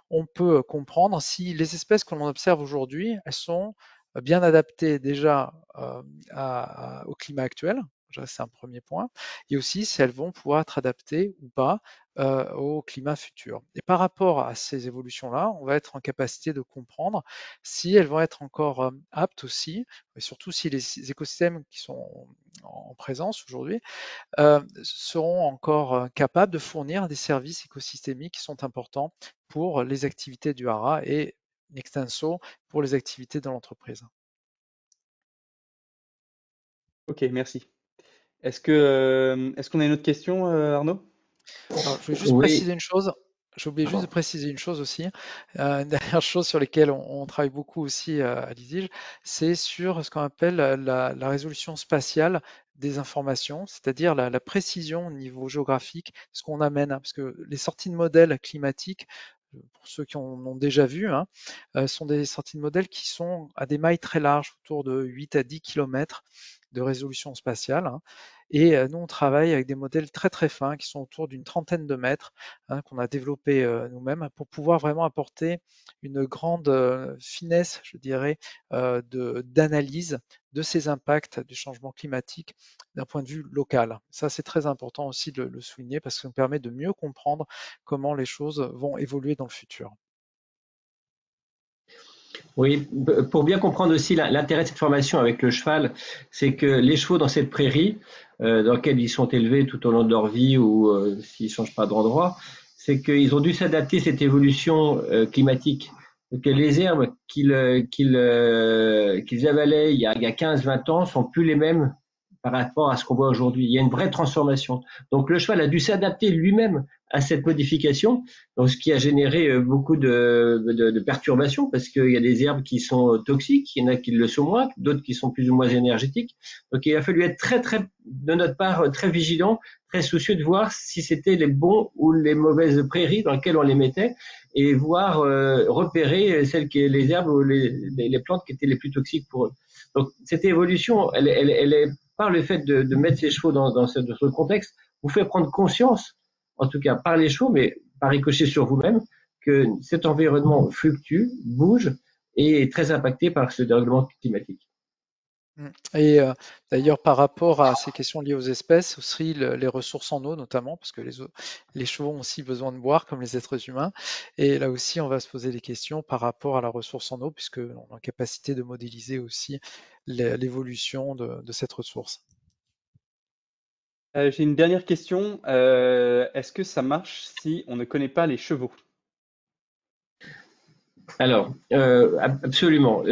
on peut comprendre si les espèces que l'on observe aujourd'hui, elles sont bien adaptées déjà au climat actuel. C'est un premier point. Et aussi si elles vont pouvoir être adaptées ou pas au climat futur. Et par rapport à ces évolutions-là, on va être en capacité de comprendre si elles vont être encore aptes aussi, et surtout si les écosystèmes qui sont en présence aujourd'hui seront encore capables de fournir des services écosystémiques qui sont importants pour les activités du Haras et in extenso pour les activités de l'entreprise. Ok, merci. Est-ce qu'on a une autre question, Arnaud? Alors, je vais juste Oui. préciser une chose. J'ai oublié juste de préciser une chose aussi. Une dernière chose sur laquelle on travaille beaucoup aussi à l'ISIGE, c'est sur ce qu'on appelle la résolution spatiale des informations, c'est-à-dire la précision au niveau géographique, ce qu'on amène, parce que les sorties de modèles climatiques, pour ceux qui en ont déjà vu, sont des sorties de modèles qui sont à des mailles très larges, autour de 8 à 10 km de résolution spatiale. Et nous, on travaille avec des modèles très très fins qui sont autour d'une trentaine de mètres, qu'on a développés nous-mêmes pour pouvoir vraiment apporter une grande finesse, je dirais, d'analyse de ces impacts du changement climatique d'un point de vue local. Ça, c'est très important aussi de le souligner parce que ça nous permet de mieux comprendre comment les choses vont évoluer dans le futur. Oui, pour bien comprendre aussi l'intérêt de cette formation avec le cheval, c'est que les chevaux dans cette prairie, dans laquelle ils sont élevés tout au long de leur vie ou s'ils ne changent pas d'endroit, c'est qu'ils ont dû s'adapter à cette évolution climatique. Donc, les herbes qu'ils avalaient il y a 15-20 ans sont plus les mêmes par rapport à ce qu'on voit aujourd'hui. Il y a une vraie transformation. Donc le cheval a dû s'adapter lui-même à cette modification, donc ce qui a généré beaucoup de perturbations parce qu'il y a des herbes qui sont toxiques, il y en a qui le sont moins, d'autres qui sont plus ou moins énergétiques. Donc il a fallu être de notre part, très vigilant, très soucieux de voir si c'était les bons ou les mauvaises prairies dans lesquelles on les mettait et voir repérer les herbes ou les plantes qui étaient les plus toxiques pour eux. Donc cette évolution, elle est par le fait de mettre ces chevaux dans ce contexte, vous fait prendre conscience, en tout cas par les chevaux, mais par ricochet sur vous-même, que cet environnement fluctue, bouge et est très impacté par ce dérèglement climatique. Et d'ailleurs, par rapport à ces questions liées aux espèces, aussi les ressources en eau notamment, parce que les chevaux ont aussi besoin de boire comme les êtres humains. Et là aussi, on va se poser des questions par rapport à la ressource en eau, puisque on a capacité de modéliser aussi l'évolution de cette ressource. J'ai une dernière question. Est-ce que ça marche si on ne connaît pas les chevaux? Alors, absolument.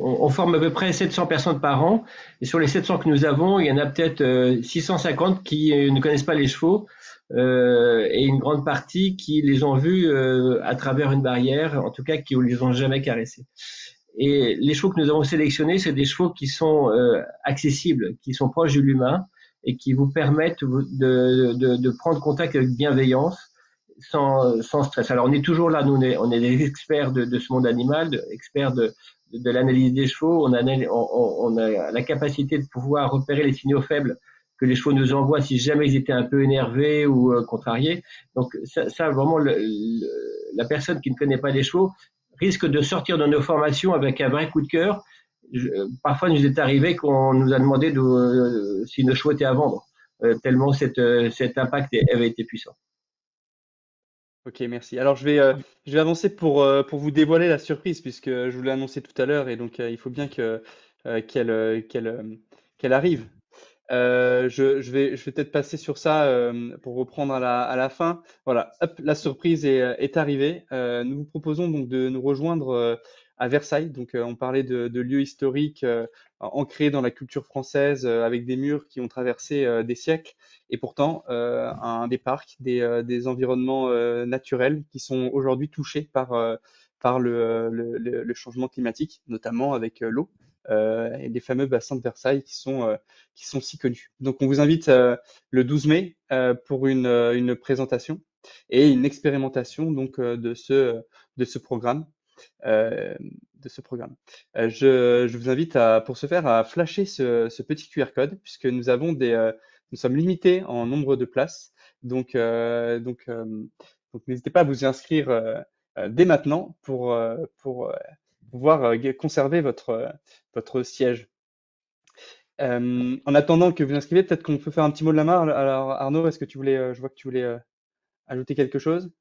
On forme à peu près 700 personnes par an. Et sur les 700 que nous avons, il y en a peut-être 650 qui ne connaissent pas les chevaux et une grande partie qui les ont vus à travers une barrière, en tout cas qui ne les ont jamais caressés. Et les chevaux que nous avons sélectionnés, c'est des chevaux qui sont accessibles, qui sont proches de l'humain et qui vous permettent de prendre contact avec bienveillance sans stress. Alors on est toujours là, nous on est des experts de ce monde animal, experts de l'analyse des chevaux, on a la capacité de pouvoir repérer les signaux faibles que les chevaux nous envoient si jamais ils étaient un peu énervés ou contrariés. Donc ça vraiment, la personne qui ne connaît pas les chevaux risque de sortir de nos formations avec un vrai coup de cœur. Parfois, il nous est arrivé qu'on nous a demandé si nos chevaux étaient à vendre, tellement cet impact avait été puissant. Ok, merci. Alors je vais avancer pour vous dévoiler la surprise puisque je vous l'ai annoncé tout à l'heure et donc il faut bien qu'elle arrive. Je vais peut-être passer sur ça pour reprendre à la fin. Voilà, hop, la surprise est arrivée. Nous vous proposons donc de nous rejoindre à Versailles. Donc on parlait de lieux historiques ancrés dans la culture française avec des murs qui ont traversé des siècles et pourtant des parcs, des environnements naturels qui sont aujourd'hui touchés par le changement climatique, notamment avec l'eau et les fameux bassins de Versailles qui sont si connus. Donc on vous invite le 12 mai pour une présentation et une expérimentation donc de ce programme. De ce programme. Je vous invite pour ce faire à flasher ce petit QR code puisque nous sommes limités en nombre de places. Donc n'hésitez pas à vous y inscrire dès maintenant pour pouvoir conserver votre siège. En attendant que vous inscrivez, peut-être qu'on peut faire un petit mot de la main. Alors Arnaud, est-ce que tu voulais, je vois que tu voulais ajouter quelque chose?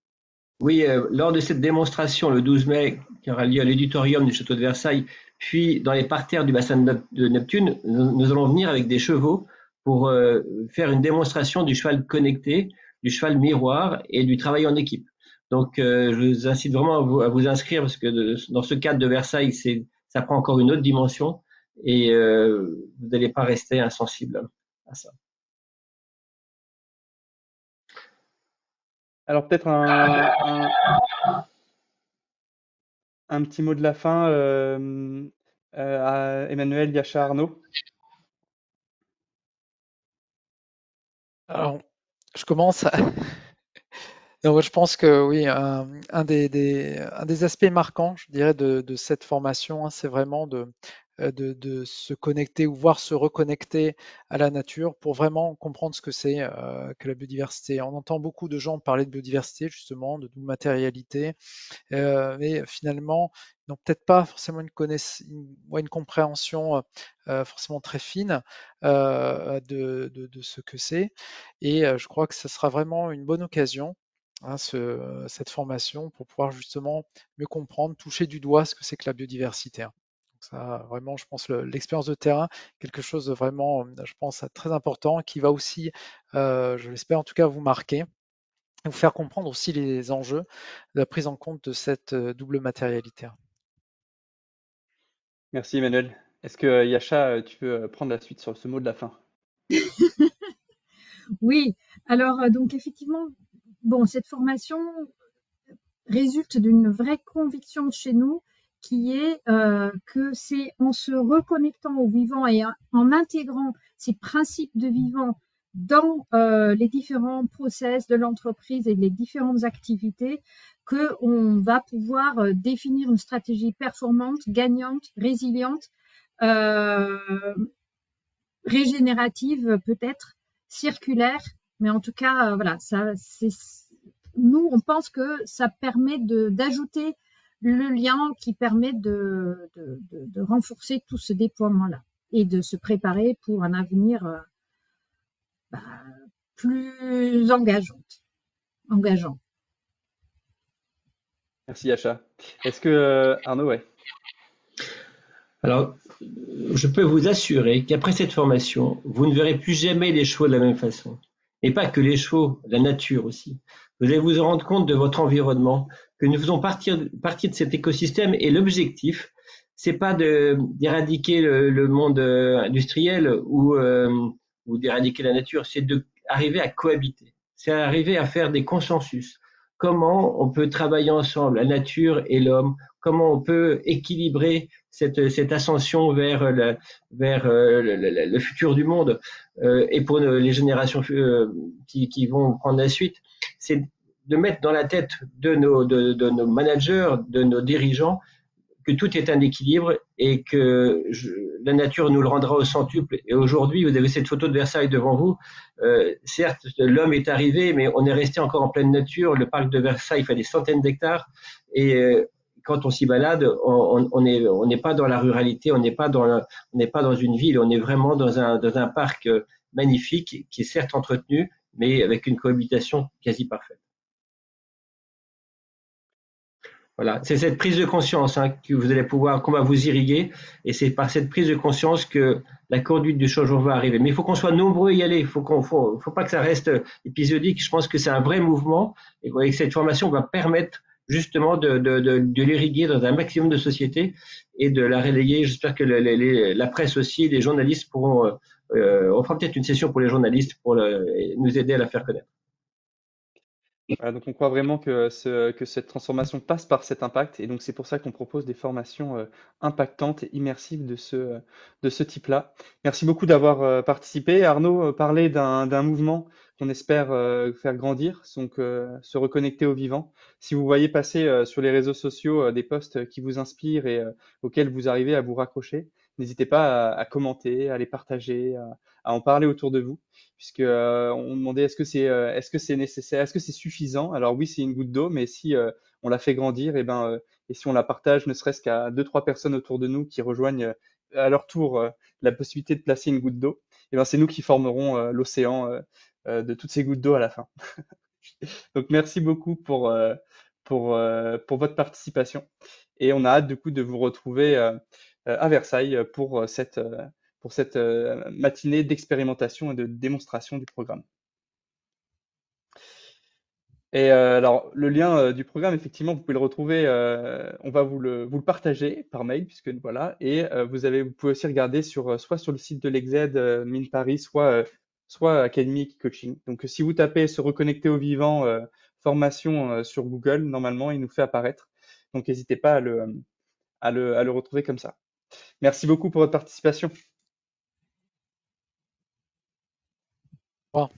Oui, lors de cette démonstration le 12 mai qui aura lieu à l'auditorium du château de Versailles, puis dans les parterres du bassin de Neptune, nous allons venir avec des chevaux pour faire une démonstration du cheval connecté, du cheval miroir et du travail en équipe. Donc, je vous incite vraiment à vous inscrire parce que dans ce cadre de Versailles, ça prend encore une autre dimension et vous n'allez pas rester insensible à ça. Alors peut-être un petit mot de la fin à Emmanuel, Yasha, Arnaud. Alors, je commence. Donc, je pense que oui, un des aspects marquants, je dirais, de cette formation, hein, c'est vraiment de se connecter ou voir se reconnecter à la nature pour vraiment comprendre ce que c'est que la biodiversité. On entend beaucoup de gens parler de biodiversité, justement, de matérialité, mais finalement, ils n'ont peut-être pas forcément une compréhension forcément très fine de ce que c'est. Et je crois que ce sera vraiment une bonne occasion, hein, cette formation pour pouvoir justement mieux comprendre, toucher du doigt ce que c'est que la biodiversité, hein. Donc ça, vraiment, je pense, l'expérience de terrain, quelque chose de vraiment, je pense, très important, qui va aussi, je l'espère en tout cas, vous marquer, et vous faire comprendre aussi les enjeux de la prise en compte de cette double matérialité. Merci Emmanuel. Est-ce que Yasha, tu peux prendre la suite sur ce mot de la fin? Oui, alors donc effectivement, bon, cette formation résulte d'une vraie conviction chez nous qui est que c'est en se reconnectant au vivant et en intégrant ces principes de vivant dans les différents process de l'entreprise et les différentes activités qu'on va pouvoir définir une stratégie performante, gagnante, résiliente euh, régénérative peut-être, circulaire, mais en tout cas, voilà, nous, on pense que ça permet d'ajouter le lien qui permet de renforcer tout ce déploiement-là et de se préparer pour un avenir bah, plus engageant. Merci, Acha. Est-ce que, Arnaud, ouais. Alors, je peux vous assurer qu'après cette formation, vous ne verrez plus jamais les chevaux de la même façon. Et pas que les chevaux, la nature aussi. Vous allez vous rendre compte de votre environnement, que nous faisons partie de cet écosystème et l'objectif, c'est pas d'éradiquer le monde industriel ou d'éradiquer la nature, c'est d'arriver à cohabiter. C'est arriver à faire des consensus. Comment on peut travailler ensemble, la nature et l'homme, comment on peut équilibrer cette ascension vers le futur du monde et pour les générations qui vont prendre la suite, c'est de mettre dans la tête de nos managers, de nos dirigeants, que tout est un équilibre et que la nature nous le rendra au centuple. Et aujourd'hui, vous avez cette photo de Versailles devant vous. Certes, l'homme est arrivé, mais on est resté encore en pleine nature. Le parc de Versailles fait des centaines d'hectares et quand on s'y balade, on n'est pas dans la ruralité, on n'est pas dans une ville, on est vraiment dans un parc magnifique qui est certes entretenu, mais avec une cohabitation quasi parfaite. Voilà, c'est cette prise de conscience que vous allez pouvoir, qu'on va vous irriguer, et c'est par cette prise de conscience que la conduite du changement va arriver. Mais il faut qu'on soit nombreux à y aller. Faut pas que ça reste épisodique. Je pense que c'est un vrai mouvement, et vous voyez que cette formation va permettre justement de l'irriguer dans un maximum de sociétés et de la relayer. J'espère que la presse aussi, les journalistes pourront. On fera peut-être une session pour les journalistes pour nous aider à la faire connaître. Voilà, donc on croit vraiment que, que cette transformation passe par cet impact et donc c'est pour ça qu'on propose des formations impactantes et immersives de ce type-là. Merci beaucoup d'avoir participé. Arnaud parlait d'un mouvement qu'on espère faire grandir, donc se reconnecter au vivant. Si vous voyez passer sur les réseaux sociaux des posts qui vous inspirent et auxquels vous arrivez à vous raccrocher, n'hésitez pas à commenter, à les partager, à en parler autour de vous puisque on demandait est-ce que c'est nécessaire, est-ce que c'est suffisant? Alors oui, c'est une goutte d'eau, mais si on la fait grandir, et si on la partage, ne serait-ce qu'à deux, trois personnes autour de nous qui rejoignent à leur tour la possibilité de placer une goutte d'eau, et ben c'est nous qui formerons l'océan de toutes ces gouttes d'eau à la fin. Donc merci beaucoup pour votre participation, et on a hâte du coup de vous retrouver à Versailles pour cette matinée d'expérimentation et de démonstration du programme. Et alors, le lien du programme, effectivement, vous pouvez le retrouver, on va vous le partager par mail, puisque voilà, et vous pouvez aussi regarder soit sur le site de l'Exed Mine Paris, soit Academy Coaching. Donc, si vous tapez se reconnecter au vivant formation sur Google, normalement, il nous fait apparaître. Donc, n'hésitez pas à le retrouver comme ça. Merci beaucoup pour votre participation. Bon.